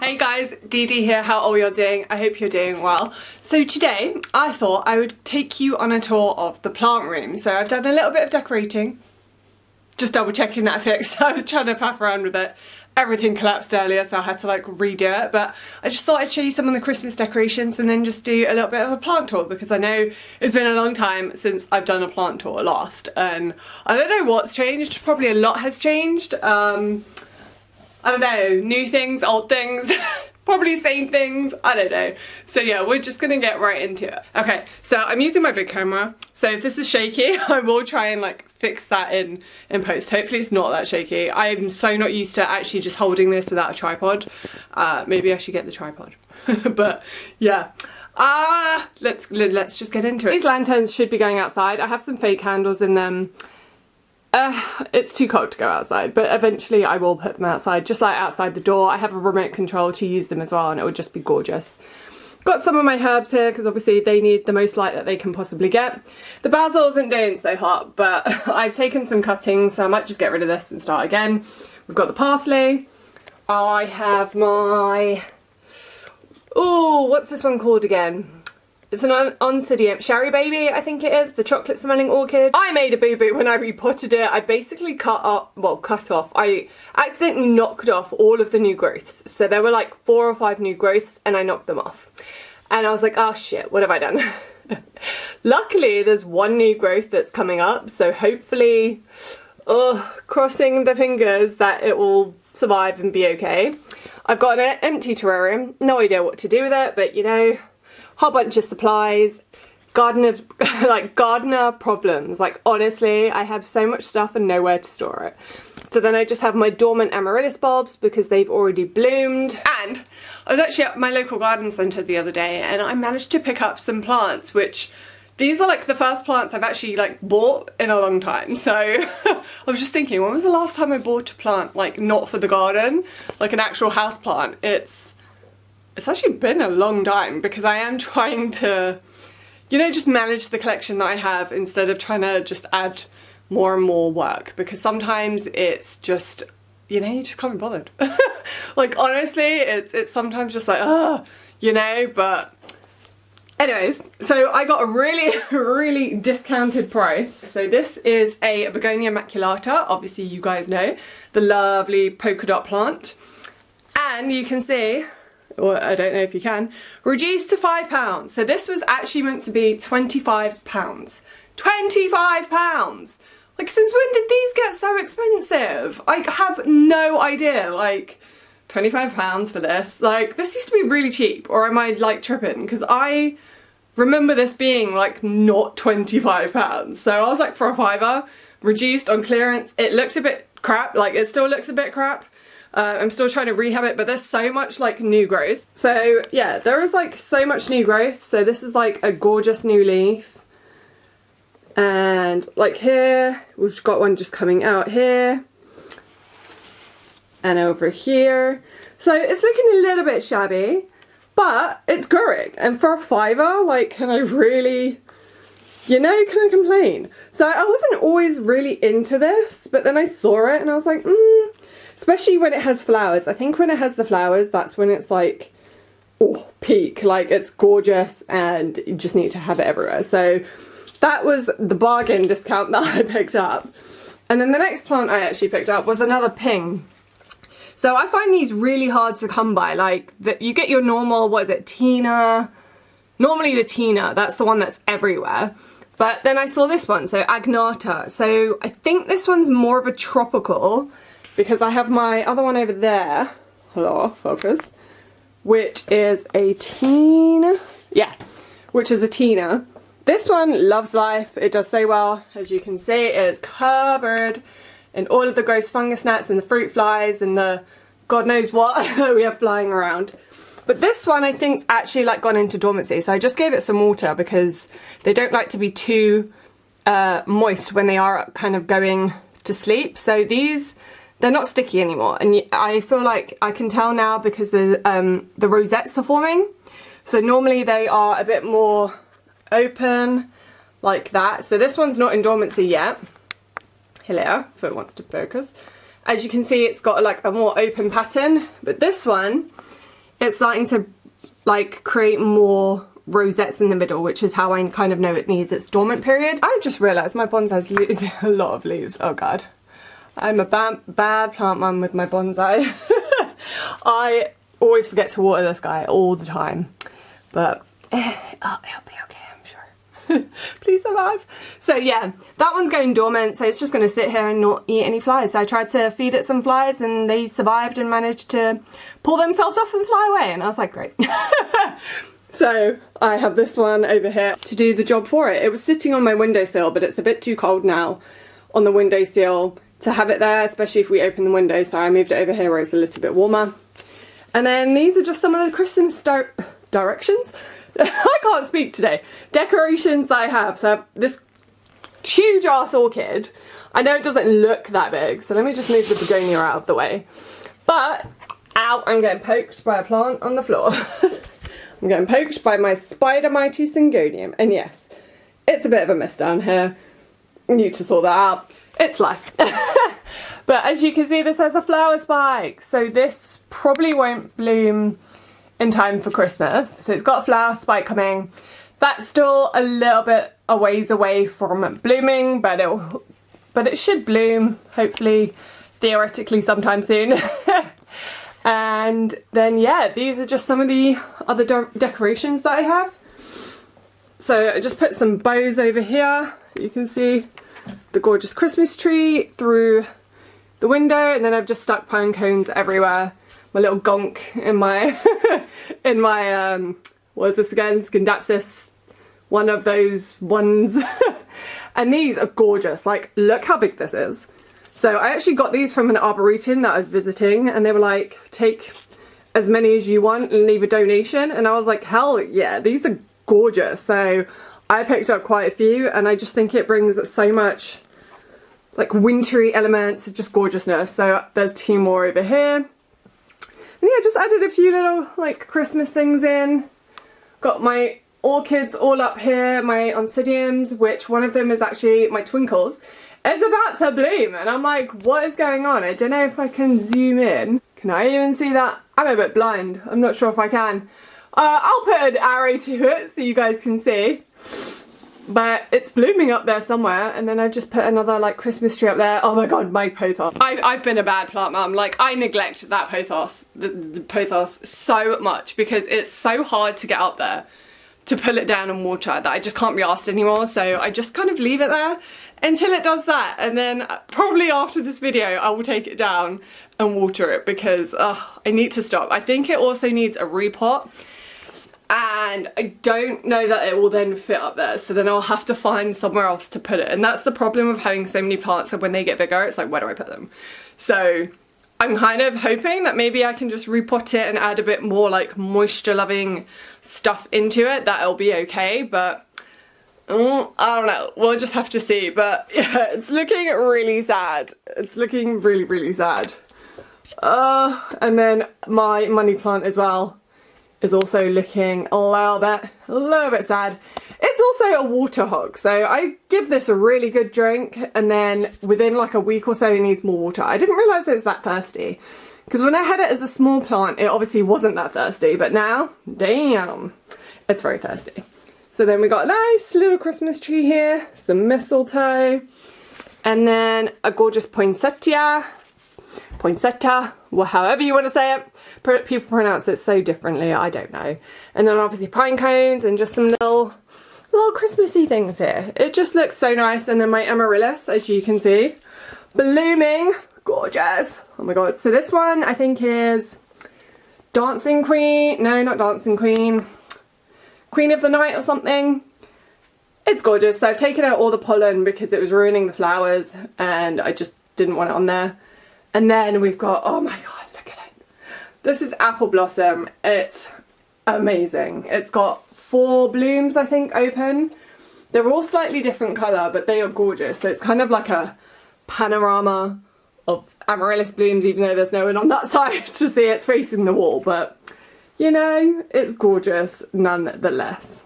Hey guys, Dee Dee here, how all you're doing? I hope you're doing well. So today, I thought I would take you on a tour of the plant room. So I've done a little bit of decorating, just double checking that I fixed. I was trying to faff around with it. Everything collapsed earlier, so I had to like redo it, but I just thought I'd show you some of the Christmas decorations and then just do a little bit of a plant tour, because I know it's been a long time since I've done a plant tour last, and I don't know what's changed. Probably a lot has changed. I don't know, new things, old things, probably same things, I don't know. So yeah, we're just gonna get right into it. Okay, so I'm using my big camera, so if this is shaky, I will try and like fix that in post. Hopefully it's not that shaky. I'm so not used to actually just holding this without a tripod. Maybe I should get the tripod. But yeah. Let's just get into it. These lanterns should be going outside. I have some fake candles in them. It's too cold to go outside, but eventually I will put them outside, just like outside the door. I have a remote control to use them as well, and it would just be gorgeous. Got some of my herbs here because obviously they need the most light that they can possibly get. The basil isn't doing so hot, but I've taken some cuttings, so I might just get rid of this and start again. We've got the parsley. I have my... oh, what's this one called again? It's an Oncidium, Sherry Baby, I think it is, the chocolate smelling orchid. I made a boo-boo when I repotted it. I basically cut off. I accidentally knocked off all of the new growths. So there were like 4 or 5 new growths and I knocked them off. And I was like, oh shit, what have I done? Luckily, there's 1 new growth that's coming up. So hopefully, crossing the fingers that it will survive and be okay. I've got an empty terrarium. No idea what to do with it, but you know, whole bunch of supplies, gardener problems. Like honestly, I have so much stuff and nowhere to store it. So then I just have my dormant amaryllis bulbs because they've already bloomed. And I was actually at my local garden centre the other day and I managed to pick up some plants, which these are like the first plants I've actually like bought in a long time. So I was just thinking, when was the last time I bought a plant, like not for the garden, like an actual house plant? It's actually been a long time, because I am trying to, you know, just manage the collection that I have instead of trying to just add more and more work, because sometimes it's just, you know, you just can't be bothered. Like honestly, it's sometimes just like, you know, but anyways, so I got a really discounted price. So this is a Begonia maculata, obviously you guys know, the lovely polka dot plant. And you can see, or I don't know if you can, reduced to £5. So this was actually meant to be £25. £25! Like, since when did these get so expensive? I have no idea. Like, £25 for this. Like, this used to be really cheap, or am I like tripping? Because I remember this being like not £25. So I was like, for a £5, reduced on clearance. It looks a bit crap. Like, it still looks a bit crap. I'm still trying to rehab it, but there's so much like new growth. So yeah, there is like so much new growth. So this is like a gorgeous new leaf. And like here, we've got one just coming out here. And over here. So it's looking a little bit shabby, but it's growing. And for a £5, like, can I really, you know, can I complain? So I wasn't always really into this, but then I saw it and I was like, especially when it has flowers. I think when it has the flowers, that's when it's like, oh, peak. Like, it's gorgeous and you just need to have it everywhere. So that was the bargain discount that I picked up. And then the next plant I actually picked up was another ping. So I find these really hard to come by. Like, you get your normal, what is it, Tina? Normally the Tina, that's the one that's everywhere. But then I saw this one, so Agnata. So I think this one's more of a tropical, because I have my other one over there, hello, focus, which is a Tina, yeah, which is a Tina. This one loves life, it does so well. As you can see, it's covered in all of the gross fungus gnats and the fruit flies and the God knows what we have flying around. But this one I think's actually like gone into dormancy, so I just gave it some water because they don't like to be too moist when they are kind of going to sleep. So these, they're not sticky anymore, and I feel like I can tell now because the rosettes are forming. So normally they are a bit more open like that. So this one's not in dormancy yet. Hello, if it wants to focus. As you can see, it's got like a more open pattern, but this one it's starting to like create more rosettes in the middle, which is how I kind of know it needs its dormant period. I just realised my bonsai's losing a lot of leaves. Oh god. I'm a bad plant mum with my bonsai. I always forget to water this guy all the time. But it'll be okay, I'm sure. Please survive. So yeah, that one's going dormant, so it's just going to sit here and not eat any flies. So I tried to feed it some flies and they survived and managed to pull themselves off and fly away, and I was like, great. So I have this one over here to do the job for it. It was sitting on my windowsill, but it's a bit too cold now on the windowsill to have it there, especially if we open the window, so I moved it over here where it's a little bit warmer. And then these are just some of the Christmas directions. I can't speak today. Decorations that I have. So this huge ass orchid. I know it doesn't look that big, so let me just move the begonia out of the way. But, ow, I'm getting poked by a plant on the floor. I'm getting poked by my Spider Mighty Syngonium. And yes, it's a bit of a mess down here. I need to sort that out. It's life. But as you can see, this has a flower spike. So this probably won't bloom in time for Christmas. So it's got a flower spike coming. That's still a little bit a ways away from blooming, but it should bloom, hopefully, theoretically sometime soon. And then yeah, these are just some of the other decorations that I have. So I just put some bows over here. You can see the gorgeous Christmas tree through the window, and then I've just stuck pine cones everywhere. My little gonk in my in my what is this again? Scindapsus, one of those ones. And these are gorgeous. Like, look how big this is. So I actually got these from an arboretum that I was visiting, and they were like, take as many as you want and leave a donation. And I was like, hell yeah, these are gorgeous. So I picked up quite a few, and I just think it brings so much like wintry elements, just gorgeousness. So there's two more over here. And yeah, just added a few little like Christmas things in. Got my orchids all up here, my oncidiums, which one of them is actually my twinkles. It's about to bloom, and I'm like, what is going on? I don't know if I can zoom in. Can I even see that? I'm a bit blind. I'm not sure if I can. I'll put an arrow to it so you guys can see. But it's blooming up there somewhere, and then I've just put another like Christmas tree up there. Oh my god, my pothos. I've been a bad plant mum. Like, I neglect that pothos, the pothos so much because it's so hard to get up there to pull it down and water that I just can't be asked anymore. So I just kind of leave it there until it does that, and then probably after this video I will take it down and water it because I need to stop. I think it also needs a repot, and I don't know that it will then fit up there, so then I'll have to find somewhere else to put it. And that's the problem of having so many plants, and when they get bigger it's like, where do I put them? So I'm kind of hoping that maybe I can just repot it and add a bit more like moisture loving stuff into it, that it'll be okay. But I don't know, we'll just have to see. But yeah, it's looking really sad. It's looking really, really sad. And then my money plant as well is also looking a little bit sad. It's also a water hog, so I give this a really good drink, and then within like a week or so it needs more water. I didn't realise it was that thirsty, because when I had it as a small plant it obviously wasn't that thirsty, but now, damn, it's very thirsty. So then we got a nice little Christmas tree here, some mistletoe, and then a gorgeous poinsettia, well, however you want to say it. People pronounce it so differently, I don't know. And then obviously pine cones and just some little Christmassy things here. It just looks so nice. And then my amaryllis, as you can see, blooming, gorgeous. Oh my god. So this one I think is Dancing Queen. No, not Dancing Queen. Queen of the Night or something. It's gorgeous. So I've taken out all the pollen because it was ruining the flowers and I just didn't want it on there. And then we've got, oh my god, look at it. This is Apple Blossom. It's amazing. It's got 4 blooms, I think, open. They're all slightly different colour, but they are gorgeous. So it's kind of like a panorama of amaryllis blooms, even though there's no one on that side to see. It's facing the wall, but you know, it's gorgeous nonetheless.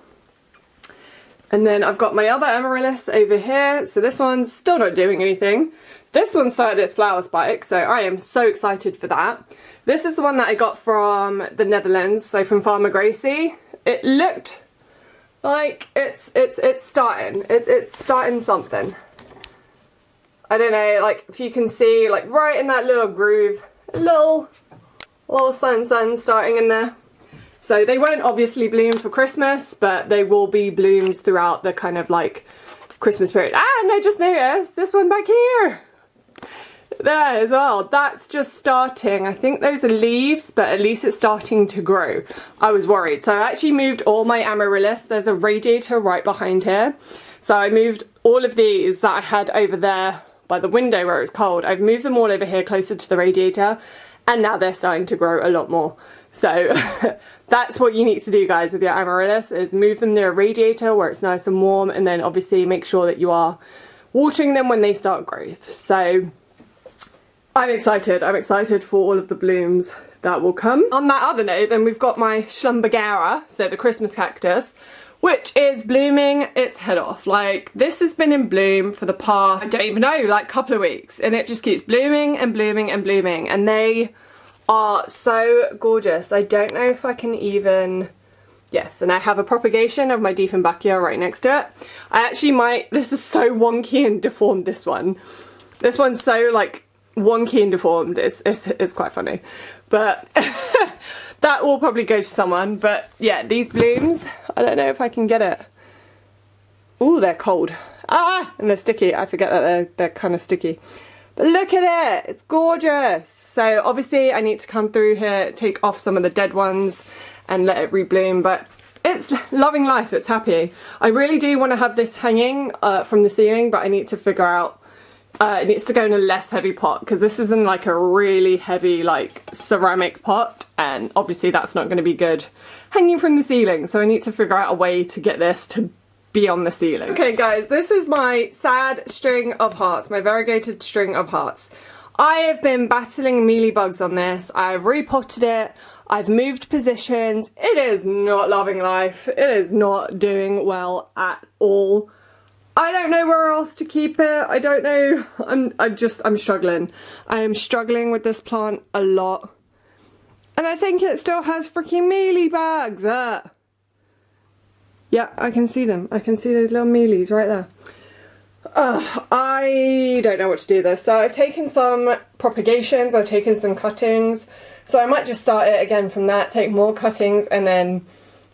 And then I've got my other amaryllis over here. So this one's still not doing anything. This one started its flower spike, so I am so excited for that. This is the one that I got from the Netherlands, so from Farmer Gracie. It looked like it's starting. It's starting something. I don't know, like if you can see, like right in that little groove, a little sun starting in there. So they won't obviously bloom for Christmas, but they will be blooms throughout the kind of like Christmas period. And I just noticed this one back here. There as well. That's just starting. I think those are leaves, but at least it's starting to grow. I was worried. So I actually moved all my amaryllis. There's a radiator right behind here. So I moved all of these that I had over there by the window where it was cold. I've moved them all over here closer to the radiator, and now they're starting to grow a lot more. So that's what you need to do, guys, with your amaryllis, is move them near a radiator where it's nice and warm, and then obviously make sure that you are watering them when they start growth. So I'm excited for all of the blooms that will come. On that other note, then we've got my Schlumbergera, so the Christmas cactus, which is blooming its head off. Like, this has been in bloom for the past, I don't even know, like couple of weeks, and it just keeps blooming and blooming and blooming, and they are so gorgeous. I don't know if I can even, yes, and I have a propagation of my Dieffenbachia right next to it. I actually might, this is so wonky and deformed, this one. This one's so like wonky and deformed, it's quite funny. But that will probably go to someone. But yeah, these blooms, I don't know if I can get it. Ooh, they're cold. Ah, and they're sticky. I forget that they're kind of sticky. But look at it, it's gorgeous. So obviously I need to come through here, take off some of the dead ones and let it rebloom, but it's loving life, it's happy. I really do want to have this hanging from the ceiling, but I need to figure out, it needs to go in a less heavy pot, because this is in like a really heavy like ceramic pot, and obviously that's not going to be good hanging from the ceiling, so I need to figure out a way to get this to be on the ceiling. Okay guys, this is my sad string of hearts, my variegated string of hearts. I have been battling mealybugs on this. I've repotted it, I've moved positions. It is not loving life. It is not doing well at all. I don't know where else to keep it. I don't know. I'm struggling. I am struggling with this plant a lot. And I think it still has freaking mealybugs. Yeah, I can see them. I can see those little mealies right there. I don't know what to do with this. So I've taken some propagations, I've taken some cuttings. So I might just start it again from that, take more cuttings, and then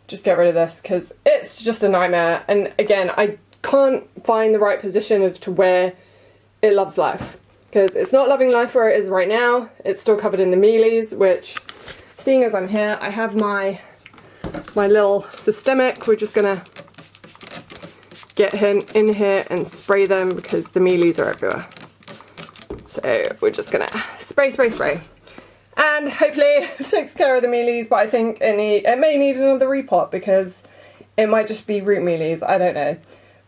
just get rid of this, because it's just a nightmare. And again, I can't find the right position as to where it loves life, because it's not loving life where it is right now. It's still covered in the mealies, which, seeing as I'm here, I have my little systemic. We're just gonna get him in here and spray them, because the mealies are everywhere. So we're just gonna spray, and hopefully it takes care of the mealies. But I think it may need another repot, because it might just be root mealies, I don't know.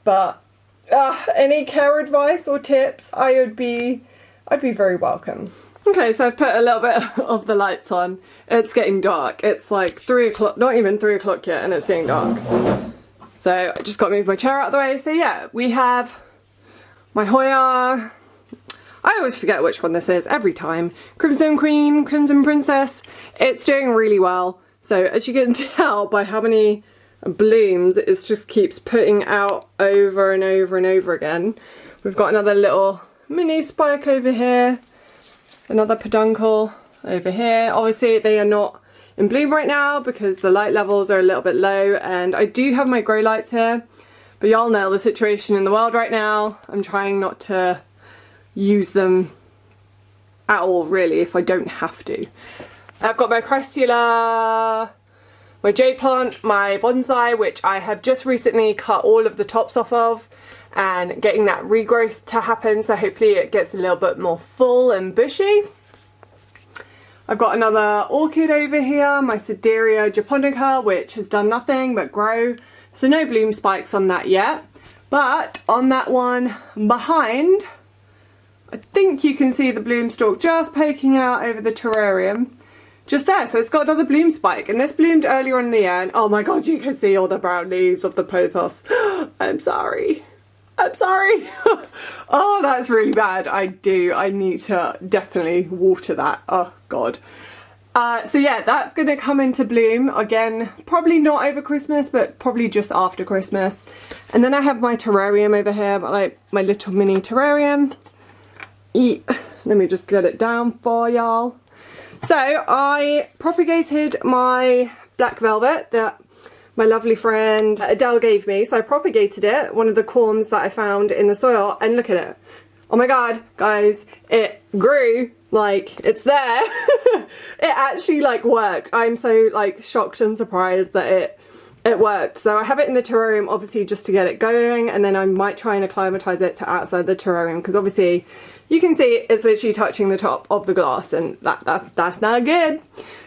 But any care advice or tips, I'd be very welcome. Okay, so I've put a little bit of the lights on. It's getting dark. It's like 3 o'clock, not even 3 o'clock yet, and it's getting dark. So I just got to move my chair out of the way. So yeah, we have my Hoya. I always forget which one this is every time. Crimson Queen, Crimson Princess. It's doing really well. So as you can tell by how many blooms it just keeps putting out over and over and over again. We've got another little mini spike over here, another peduncle over here. Obviously they are not in bloom right now because the light levels are a little bit low, and I do have my grow lights here, but y'all know the situation in the world right now. I'm trying not to use them at all, really, if I don't have to. I've got my Chrysula, my jade plant, my bonsai, which I have just recently cut all of the tops off of, and getting that regrowth to happen, so hopefully it gets a little bit more full and bushy. I've got another orchid over here, my Sideria japonica, which has done nothing but grow, so no bloom spikes on that yet. But on that one behind, I think you can see the bloom stalk just poking out over the terrarium. Just there, so it's got another bloom spike, and this bloomed earlier in the year, and oh my god, you can see all the brown leaves of the pothos. I'm sorry. I'm sorry. Oh, that's really bad. I need to definitely water that. Oh God. So yeah, that's gonna come into bloom again, probably not over Christmas, but probably just after Christmas. And then I have my terrarium over here, like my little mini terrarium. Let me just get it down for y'all. So I propagated my black velvet that my lovely friend Adele gave me. So I propagated it, one of the corms that I found in the soil, and look at it. Oh my God, guys, it grew, like, it's there. It actually like worked. I'm so like shocked and surprised that it worked. So I have it in the terrarium obviously just to get it going, and then I might try and acclimatize it to outside the terrarium, because obviously you can see it's literally touching the top of the glass, and that's not good.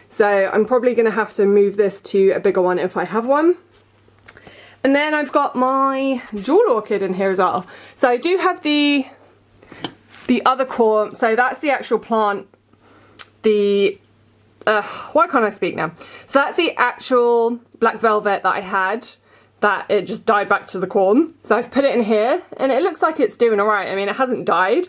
So I'm probably going to have to move this to a bigger one if I have one. And then I've got my jewel orchid in here as well. So I do have the other core, so that's the actual plant, why can't I speak now? So that's the actual black velvet that I had, that it just died back to the corm. So I've put it in here, and it looks like it's doing alright. I mean, it hasn't died,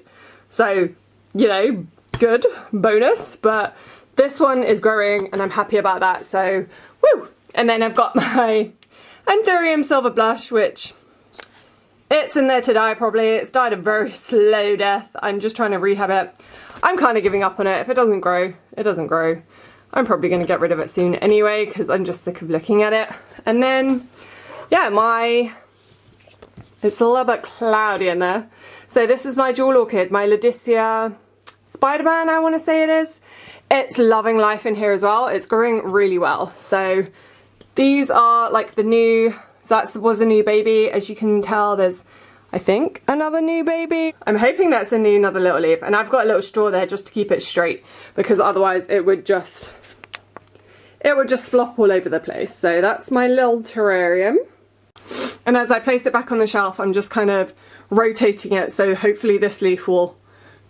so, you know, good, bonus, but this one is growing and I'm happy about that, so woo! And then I've got my Anthurium Silver Blush, which it's in there to die probably. It's died a very slow death. I'm just trying to rehab it. I'm kind of giving up on it. If it doesn't grow, it doesn't grow. I'm probably going to get rid of it soon anyway, because I'm just sick of looking at it. And then, yeah, it's a little bit cloudy in there. So this is my jewel orchid, my Ladysia Spider-Man, I want to say it is. It's loving life in here as well. It's growing really well. So these are like the new, so that was a new baby. As you can tell, there's, I think, another new baby. I'm hoping that's another little leaf. And I've got a little straw there just to keep it straight, because otherwise it would just flop all over the place. So that's my little terrarium. And as I place it back on the shelf, I'm just kind of rotating it. So hopefully this leaf will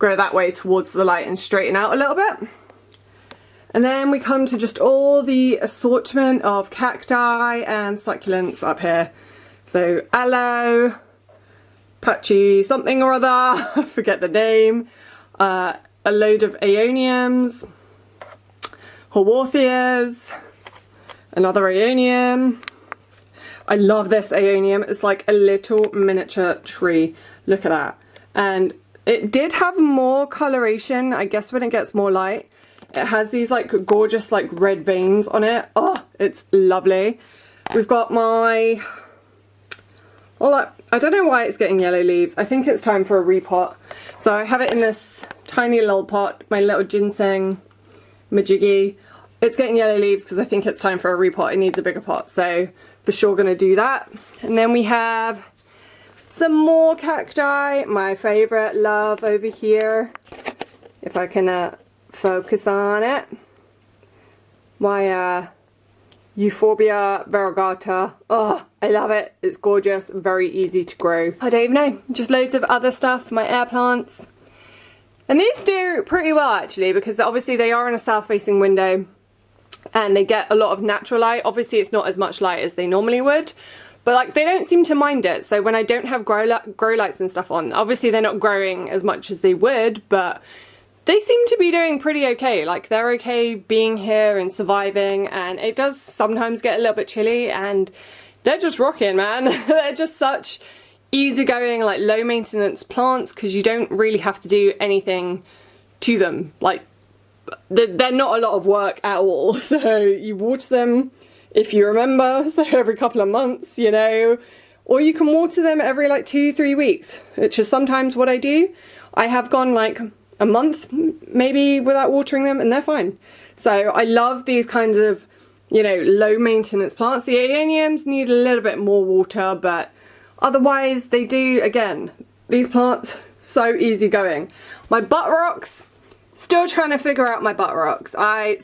grow that way towards the light and straighten out a little bit. And then we come to just all the assortment of cacti and succulents up here. So aloe, patchy something or other, I forget the name, a load of aeoniums, haworthias, another aeonium. I love this aeonium. It's like a little miniature tree. Look at that. And it did have more coloration, I guess, when it gets more light. It has these like gorgeous like red veins on it. Oh, it's lovely. We've got my, well, I don't know why it's getting yellow leaves. I think it's time for a repot. So I have it in this tiny little pot, my little ginseng majiggy. It's getting yellow leaves because I think it's time for a repot. It needs a bigger pot, so for sure gonna do that. And then we have some more cacti, my favorite love over here. If I can focus on it. My Euphorbia variegata. Oh, I love it. It's gorgeous, very easy to grow. I don't even know, just loads of other stuff, my air plants. And these do pretty well actually, because obviously they are in a south facing window and they get a lot of natural light. Obviously it's not as much light as they normally would, but like they don't seem to mind it. So when I don't have grow lights and stuff on, obviously they're not growing as much as they would, but they seem to be doing pretty okay. Like they're okay being here and surviving, and it does sometimes get a little bit chilly and they're just rocking, man. They're just such easygoing, like low maintenance plants, because you don't really have to do anything to them. Like they're not a lot of work at all. So you water them if you remember, so every couple of months, you know, or you can water them every like 2-3 weeks, which is sometimes what I do. I have gone like a month maybe without watering them and they're fine. So I love these kinds of, you know, low maintenance plants. The aeoniums need a little bit more water, but otherwise they do, again, these plants, so easy going. My butterocks, still trying to figure out my butterocks. I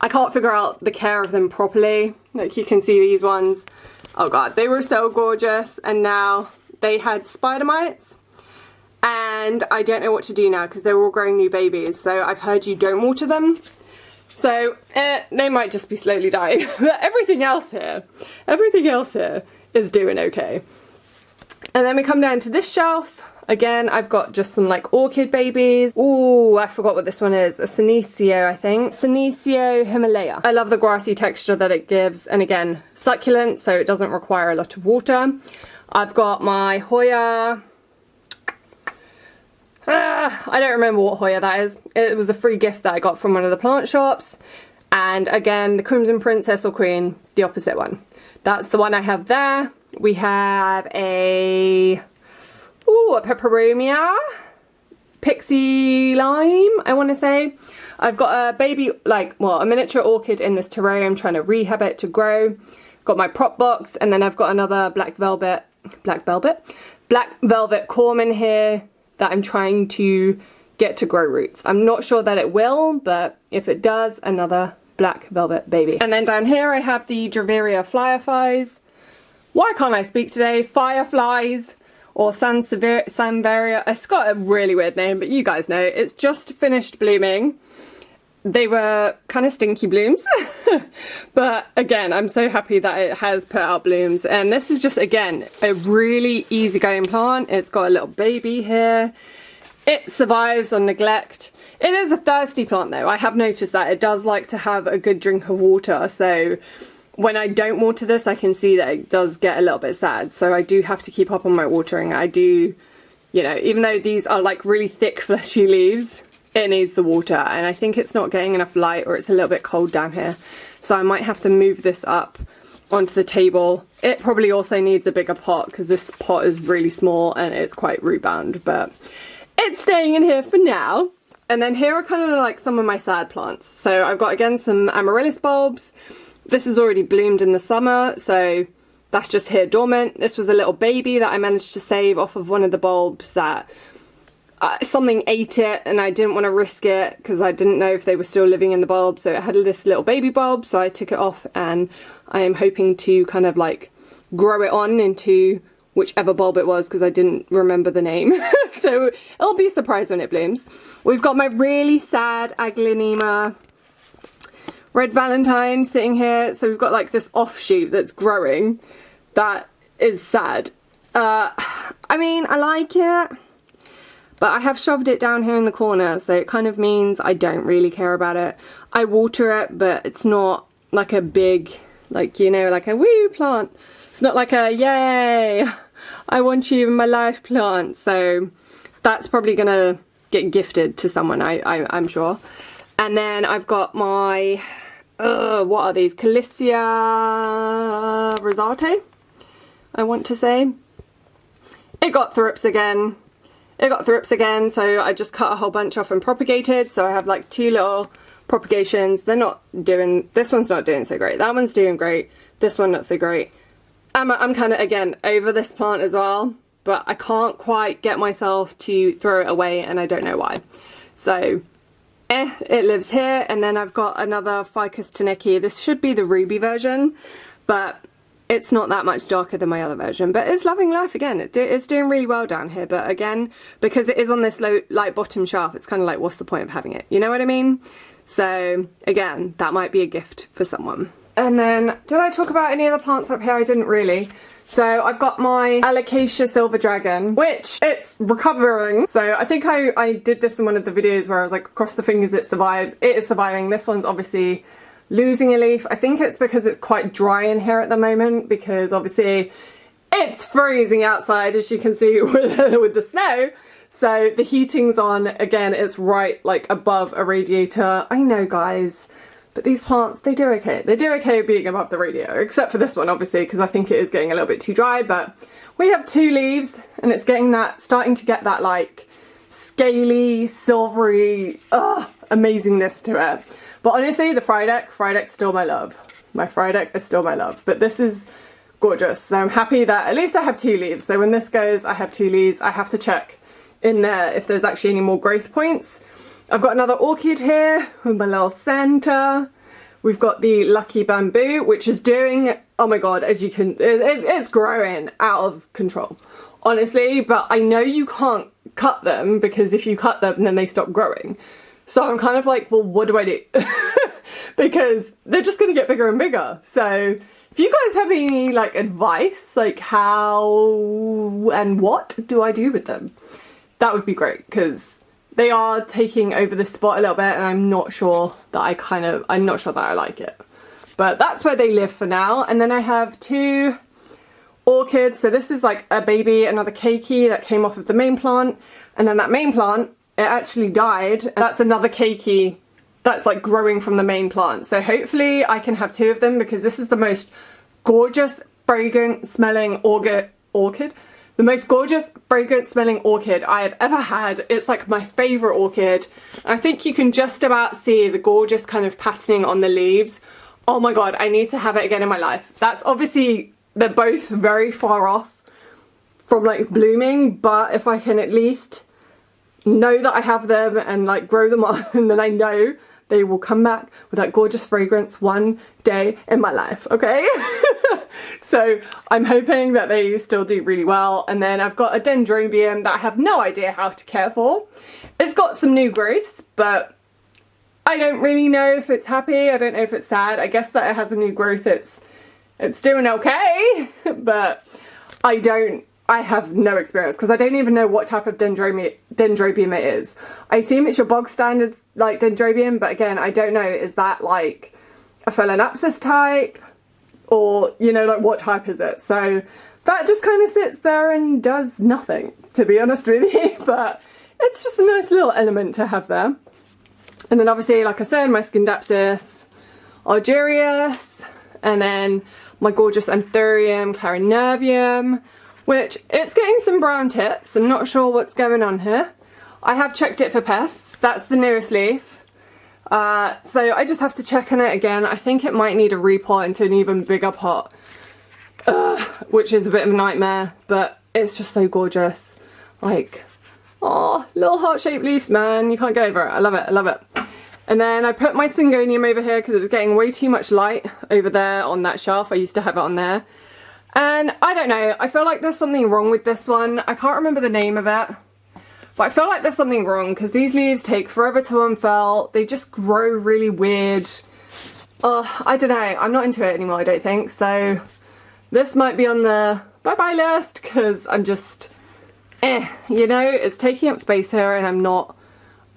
can't figure out the care of them properly. Like you can see these ones, oh god, they were so gorgeous, and now they had spider mites. And I don't know what to do now because they're all growing new babies. So I've heard you don't water them. So they might just be slowly dying. But everything else here is doing okay. And then we come down to this shelf. Again, I've got just some like orchid babies. Ooh, I forgot what this one is. A Senecio, I think. Senecio Himalaya. I love the grassy texture that it gives. And again, succulent, so it doesn't require a lot of water. I've got my Hoya. I don't remember what Hoya that is. It was a free gift that I got from one of the plant shops. And again, the Crimson Princess or Queen, the opposite one. That's the one I have there. We have a peperomia, pixie lime, I want to say. I've got a baby, a miniature orchid in this terrarium, trying to rehab it to grow. Got my prop box, and then I've got another black velvet corm in here that I'm trying to get to grow roots. I'm not sure that it will, but if it does, another black velvet baby. And then down here I have the Draveria fireflies. Why can't I speak today? Fireflies. Or Sanvaria. It's got a really weird name, but you guys know. It's just finished blooming. They were kind of stinky blooms. But again, I'm so happy that it has put out blooms. And this is just, again, a really easygoing plant. It's got a little baby here. It survives on neglect. It is a thirsty plant though. I have noticed that. It does like to have a good drink of water. So when I don't water this, I can see that it does get a little bit sad. So I do have to keep up on my watering. I do, you know, even though these are like really thick fleshy leaves, it needs the water. And I think it's not getting enough light, or it's a little bit cold down here. So I might have to move this up onto the table. It probably also needs a bigger pot because this pot is really small and it's quite root bound, but it's staying in here for now. And then here are kind of like some of my sad plants. So I've got, again, some amaryllis bulbs. This has already bloomed in the summer, so that's just here dormant. This was a little baby that I managed to save off of one of the bulbs that something ate it, and I didn't want to risk it because I didn't know if they were still living in the bulb. So it had this little baby bulb, so I took it off, and I am hoping to kind of like grow it on into whichever bulb it was because I didn't remember the name. So it'll be a surprise when it blooms. We've got my really sad Aglaonema Red Valentine sitting here. So we've got like this offshoot that's growing that is sad. I mean, I like it, but I have shoved it down here in the corner, so it kind of means I don't really care about it. I water it, but it's not like a big, like, you know, like a woo plant. It's not like a yay, I want you in my life plant. So that's probably gonna get gifted to someone, I'm sure. And then I've got my what are these? Calicia rosate, I want to say. It got thrips again. So I just cut a whole bunch off and propagated. So I have like 2 little propagations. They're not doing, this one's not doing so great. That one's doing great. This one not so great. I'm kind of, again, over this plant as well, but I can't quite get myself to throw it away, and I don't know why. So it lives here. And then I've got another Ficus Taneki. This should be the ruby version, but it's not that much darker than my other version, but it's loving life again. It's doing really well down here, but again, because it is on this low, light bottom shelf, it's kind of like, what's the point of having it? You know what I mean? So again, that might be a gift for someone. And then, did I talk about any other plants up here? I didn't really. So I've got my Alocasia Silver Dragon, which it's recovering. So I think I did this in one of the videos where I was like, cross the fingers it survives. It is surviving. This one's obviously losing a leaf. I think it's because it's quite dry in here at the moment, because obviously it's freezing outside, as you can see with the snow. So the heating's on. Again, it's right like above a radiator. I know, guys, but these plants, they do okay. They do okay being above the radiator, except for this one, obviously, because I think it is getting a little bit too dry. But we have 2 leaves, and it's getting that, starting to get that like scaly, silvery, amazingness to it. But honestly, the Frydek's still my love. My Frydek is still my love. But this is gorgeous. So I'm happy that at least I have 2 leaves. So when this goes, I have 2 leaves. I have to check in there if there's actually any more growth points. I've got another orchid here with my little Santa. We've got the Lucky Bamboo, which is doing, oh my god, as you can, it's growing out of control, honestly. But I know you can't cut them, because if you cut them, then they stop growing. So I'm kind of like, well, what do I do? Because they're just going to get bigger and bigger. So If you guys have any like advice, like how and what do I do with them, that would be great, because they are taking over this spot a little bit and I'm not sure that I'm not sure that I like it. But that's where they live for now. And then I have 2 orchids. So this is like a baby, another keiki that came off of the main plant. And then that main plant, it actually died. And that's another keiki that's like growing from the main plant. So hopefully I can have 2 of them, because this is the most gorgeous, fragrant smelling orchid. The most gorgeous, fragrant smelling orchid I have ever had. It's like my favourite orchid. I think you can just about see the gorgeous kind of patterning on the leaves. Oh my god, I need to have it again in my life. That's obviously, they're both very far off from like blooming, but if I can at least know that I have them and like grow them on, and then I know they will come back with that gorgeous fragrance one day in my life, okay? So I'm hoping that they still do really well. And then I've got a dendrobium that I have no idea how to care for. It's got some new growths, but I don't really know if it's happy. I don't know if it's sad. I guess that it has a new growth. It's doing okay, but I have no experience, because I don't even know what type of dendrobium it is. I assume it's your bog standard like dendrobium, but again, I don't know, is that like a phalaenopsis type, or you know, like what type is it? So that just kind of sits there and does nothing, to be honest with you, but it's just a nice little element to have there. And then obviously, like I said, my Scindapsus argyrius, and then my gorgeous Anthurium clarinervium, which it's getting some brown tips. I'm not sure what's going on here. I have checked it for pests. That's the newest leaf. So I just have to check on it again. I think it might need a repot into an even bigger pot, which is a bit of a nightmare, but it's just so gorgeous. Like, oh, little heart-shaped leaves, man. You can't get over it. I love it. I love it. And then I put my Syngonium over here because it was getting way too much light over there on that shelf. I used to have it on there. And I don't know, I feel like there's something wrong with this one. I can't remember the name of it, but I feel like there's something wrong, because these leaves take forever to unfurl. They just grow really weird. Oh, I don't know, I'm not into it anymore, I don't think. So this might be on the bye-bye list, because I'm just, you know, it's taking up space here and I'm not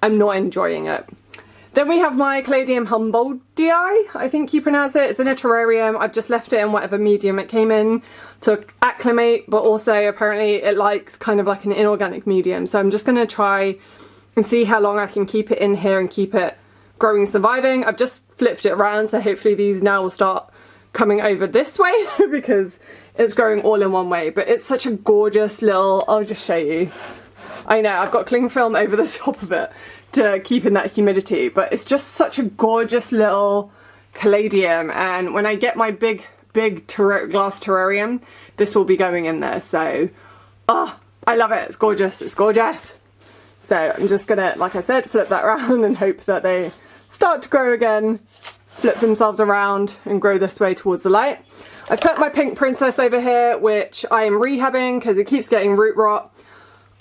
enjoying it. Then we have my Caladium Humboldtii, I think you pronounce it. It's in a terrarium. I've just left it in whatever medium it came in to acclimate, but also apparently it likes kind of like an inorganic medium. So I'm just going to try and see how long I can keep it in here and keep it growing and surviving. I've just flipped it around, so hopefully these now will start coming over this way because it's growing all in one way. But it's such a gorgeous little, I'll just show you. I know, I've got cling film over the top of it to keep in that humidity, but it's just such a gorgeous little caladium, and when I get my big glass terrarium, this will be going in there. So oh, I love it. It's gorgeous. It's gorgeous. So I'm just gonna, like I said, flip that around and hope that they start to grow again, flip themselves around and grow this way towards the light. I put my pink princess over here, which I am rehabbing because it keeps getting root rot.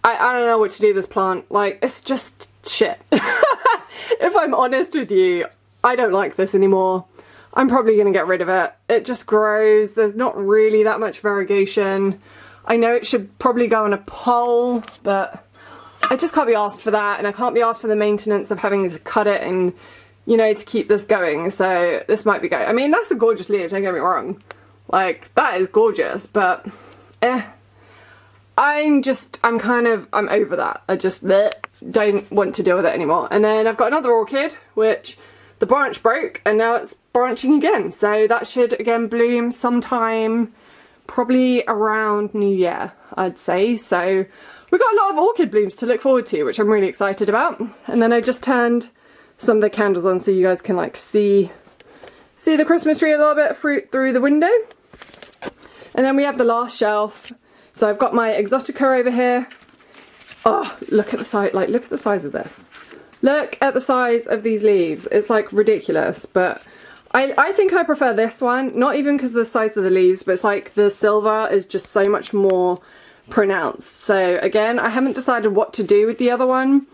I don't know what to do with this plant. Like, it's just shit. If I'm honest with you, I don't like this anymore. I'm probably going to get rid of it. It just grows. There's not really that much variegation. I know it should probably go on a pole, but I just can't be asked for that, and I can't be asked for the maintenance of having to cut it and, you know, to keep this going. So this might be going. I mean, that's a gorgeous leaf, don't get me wrong. Like, that is gorgeous, but I'm over that. I just don't want to deal with it anymore. And then I've got another orchid, which the branch broke and now it's branching again. So that should again bloom sometime probably around New Year, I'd say. So we've got a lot of orchid blooms to look forward to, which I'm really excited about. And then I just turned some of the candles on so you guys can like see the Christmas tree a little bit through the window. And then we have the last shelf. So I've got my Exotica over here. Oh, look at the size, like look at the size of this. Look at the size of these leaves. It's like ridiculous, but I think I prefer this one. Not even because of the size of the leaves, but it's like the silver is just so much more pronounced. So again, I haven't decided what to do with the other one,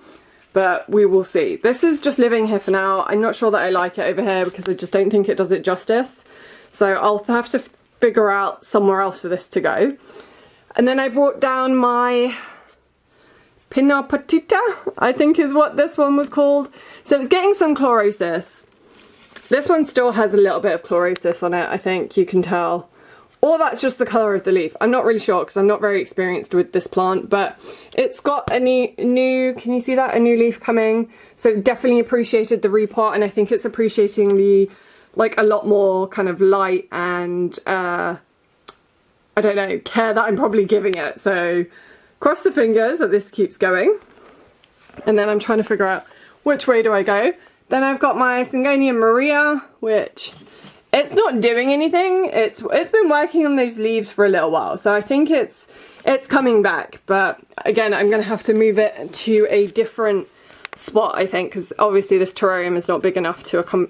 but we will see. This is just living here for now. I'm not sure that I like it over here because I just don't think it does it justice. So I'll have to figure out somewhere else for this to go. And then I brought down my Pinna Petita, I think is what this one was called. So it's getting some chlorosis. This one still has a little bit of chlorosis on it, I think you can tell. Or that's just the colour of the leaf. I'm not really sure because I'm not very experienced with this plant, but it's got a new, can you see that? A new leaf coming. So definitely appreciated the repot, and I think it's appreciating the, like, a lot more kind of light and, I don't know, care that I'm probably giving it. So cross the fingers that this keeps going. And then I'm trying to figure out which way do I go. Then I've got my Syngonium Maria, which... it's not doing anything. It's been working on those leaves for a little while, so I think it's coming back. But again, I'm gonna have to move it to a different spot, I think, because obviously this terrarium is not big enough to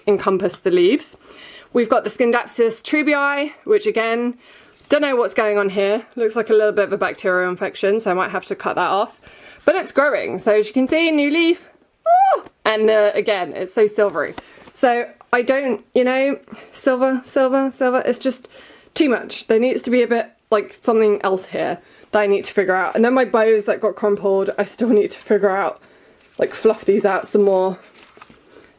encompass the leaves. We've got the Scindapsus trubii, which again, don't know what's going on here. Looks like a little bit of a bacterial infection, so I might have to cut that off. But it's growing, so as you can see, new leaf. And again, it's so silvery. So I don't, you know, silver, it's just too much. There needs to be a bit, like, something else here that I need to figure out. And then my bows that got crumpled, I still need to figure out, like, fluff these out some more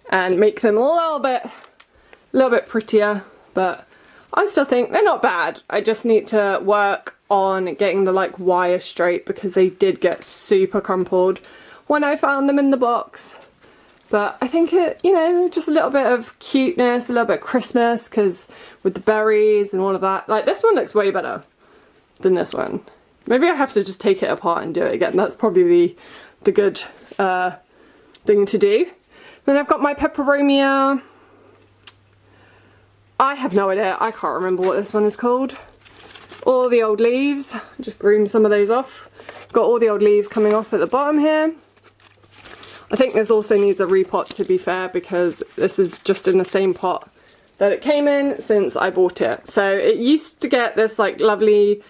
and make them a little bit prettier. But I still think they're not bad. I just need to work on getting the, like, wire straight because they did get super crumpled when I found them in the box. But I think it, you know, just a little bit of cuteness, a little bit of Christmas, because with the berries and all of that. Like, this one looks way better than this one. Maybe I have to just take it apart and do it again. That's probably the good thing to do. Then I've got my Peperomia. I have no idea. I can't remember what this one is called. All the old leaves. Just groomed some of those off. Got all the old leaves coming off at the bottom here. I think this also needs a repot, to be fair, because this is just in the same pot that it came in since I bought it. So it used to get this, like, lovely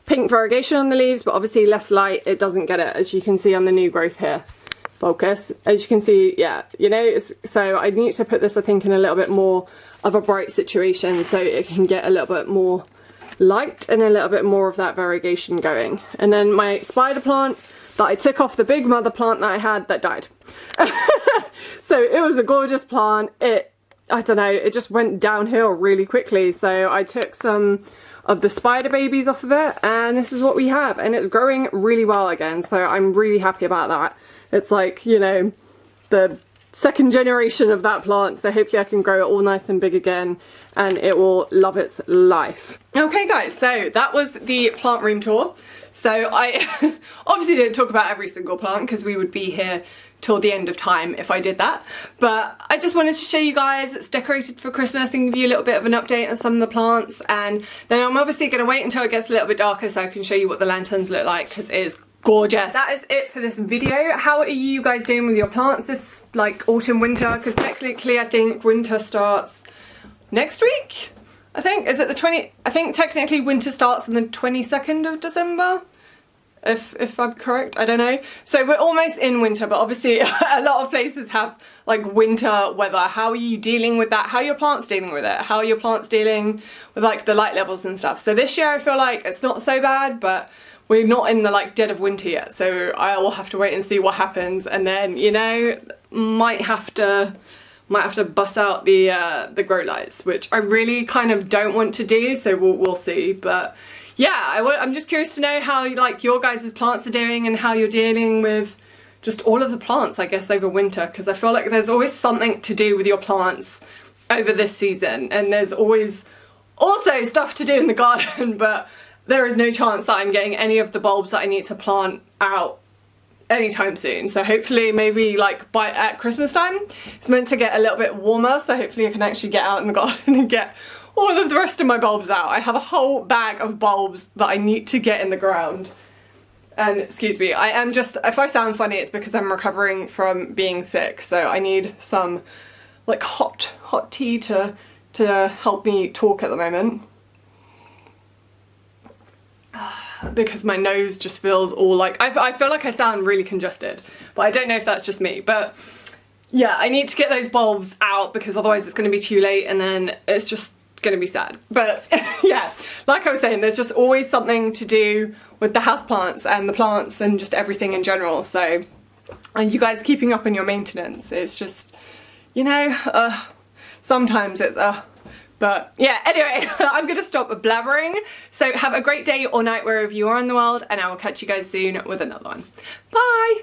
pink variegation on the leaves, but obviously less light, it doesn't get it, as you can see on the new growth here. Focus. As you can see, yeah, you know, so I need to put this, I think, in a little bit more of a bright situation so it can get a little bit more light and a little bit more of that variegation going. And then my spider plant that I took off the big mother plant that I had that died. So it was a gorgeous plant. I don't know, it just went downhill really quickly. So I took some of the spider babies off of it, and this is what we have. And it's growing really well again, so I'm really happy about that. It's like, you know, the second generation of that plant, so hopefully I can grow it all nice and big again and it will love its life. Okay guys, so that was the plant room tour. So I obviously didn't talk about every single plant because we would be here till the end of time if I did that, but I just wanted to show you guys it's decorated for Christmas and give you a little bit of an update on some of the plants. And then I'm obviously going to wait until it gets a little bit darker so I can show you what the lanterns look like, because it is gorgeous. That is it for this video. How are you guys doing with your plants this, like, autumn winter? Because technically I think winter starts next week. I think, is it the 20th? I think technically winter starts on the 22nd of December, if I'm correct, I don't know. So we're almost in winter, but obviously a lot of places have, like, winter weather. How are you dealing with that? How are your plants dealing with it? How are your plants dealing with, like, the light levels and stuff? So this year I feel like it's not so bad, but we're not in the, like, dead of winter yet, so I will have to wait and see what happens, and then, you know, might have to bust out the grow lights, which I really kind of don't want to do, so we'll see. But yeah, I'm just curious to know how, like, your guys' plants are doing and how you're dealing with just all of the plants, I guess, over winter, because I feel like there's always something to do with your plants over this season, and there's always also stuff to do in the garden, but there is no chance that I'm getting any of the bulbs that I need to plant out anytime soon. So hopefully maybe, like, at Christmas time it's meant to get a little bit warmer, so hopefully I can actually get out in the garden and get all of the rest of my bulbs out. I have a whole bag of bulbs that I need to get in the ground. And excuse me, I am just, if I sound funny it's because I'm recovering from being sick, so I need some, like, hot tea to help me talk at the moment, because my nose just feels all, like, I feel like I sound really congested, but I don't know if that's just me. But yeah, I need to get those bulbs out because otherwise it's going to be too late, and then it's just gonna be sad. But yeah, like I was saying, there's just always something to do with the houseplants and the plants and just everything in general. So, and you guys keeping up on your maintenance, it's just, you know, sometimes it's but yeah, anyway, I'm gonna stop blabbering. So have a great day or night wherever you are in the world, and I will catch you guys soon with another one. Bye!